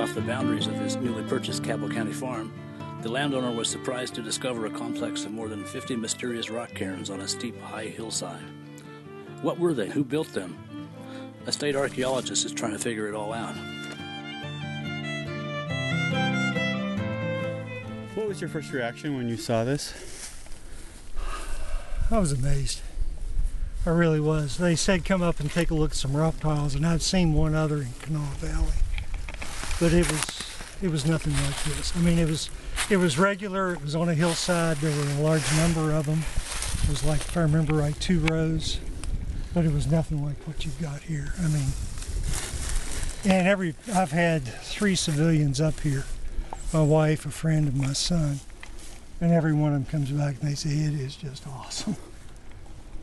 off the boundaries of his newly purchased Cabell County farm, the landowner was surprised to discover a complex of more than 50 mysterious rock cairns on a steep, high hillside. What were they? Who built them? A state archaeologist is trying to figure it all out. What was your first reaction when you saw this? I was amazed. I really was. They said come up and take a look at some rock piles, and I'd seen one other in Kanawha Valley, but it was nothing like this. I mean, it was regular. It was on a hillside. There were a large number of them. It was like, if I remember right, 2 rows, but it was nothing like what you've got here. I mean, and I've had 3 civilians up here, my wife, a friend, and my son, and every one of them comes back and they say it is just awesome.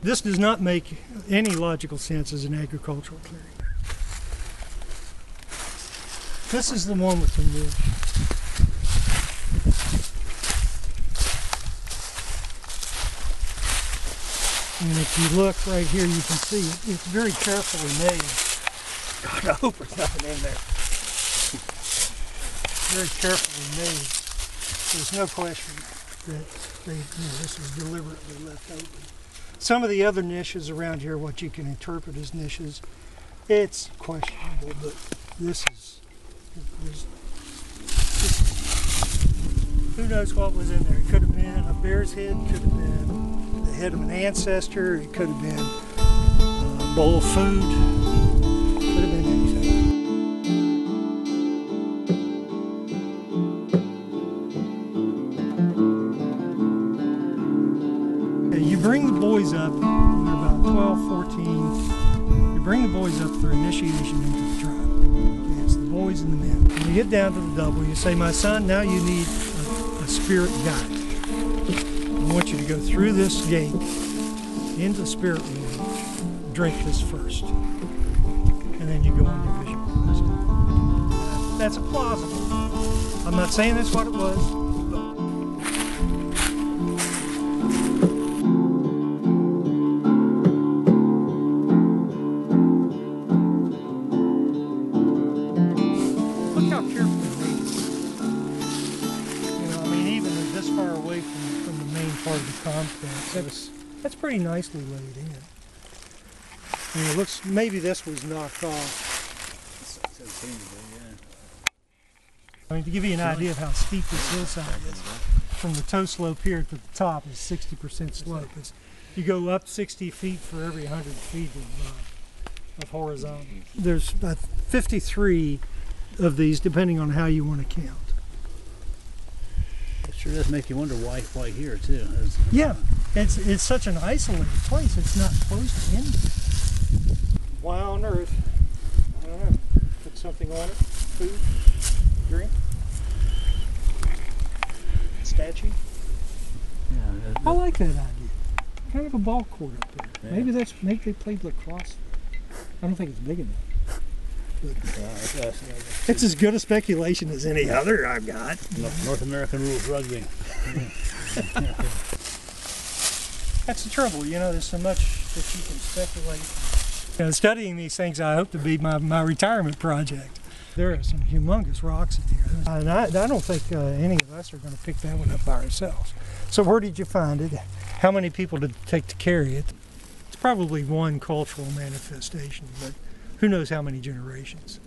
This does not make any logical sense as an agricultural clearing. This is the one with the niche. And if you look right here, you can see it's very carefully made. God, I hope there's nothing in there. Very carefully made. There's no question that this was deliberately left open. Some of the other niches around here, what you can interpret as niches, it's questionable, but this is who knows what was in there. It could have been a bear's head, could have been the head of an ancestor, it could have been a bowl of food, could have been anything. You bring the boys up, when they're about 12, 14, you bring the boys up for initiation into the tribe. Okay, it's the boys and the men. When you get down to the double, you say, my son, now you need a spirit guide. I want you to go through this gate into the spirit world, drink this first, and then you go on your vision quest. That's a plausible. I'm not saying that's what it was. That's pretty nicely laid in. I mean, it looks, maybe this was knocked off. I mean, to give you an idea of how steep this hillside is, from the toe slope here to the top is 60% slope. You go up 60 feet for every 100 feet of horizontal. There's about 53 of these, depending on how you want to count. It sure does make you wonder why here too. Yeah, it's such an isolated place. It's not close to anything. Why on earth? I don't know. Put something on it. Food, drink, statue. Yeah, I like that idea. Kind of a ball court up there. Yeah. Maybe they played lacrosse. I don't think it's big enough. It's as good a speculation as any other I've got. North American rules rugby. That's the trouble, you know, there's so much that you can speculate. You know, studying these things, I hope to be my retirement project. There are some humongous rocks in here. And I don't think any of us are going to pick that one up by ourselves. So where did you find it? How many people did it take to carry it? It's probably one cultural manifestation, but who knows how many generations.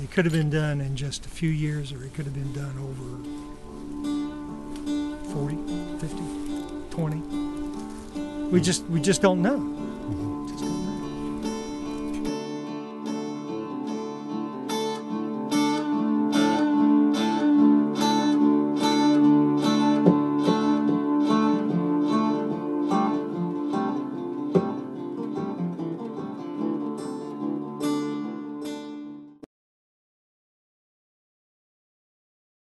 It could have been done in just a few years, or it could have been done over 40, 50, 20. We just don't know.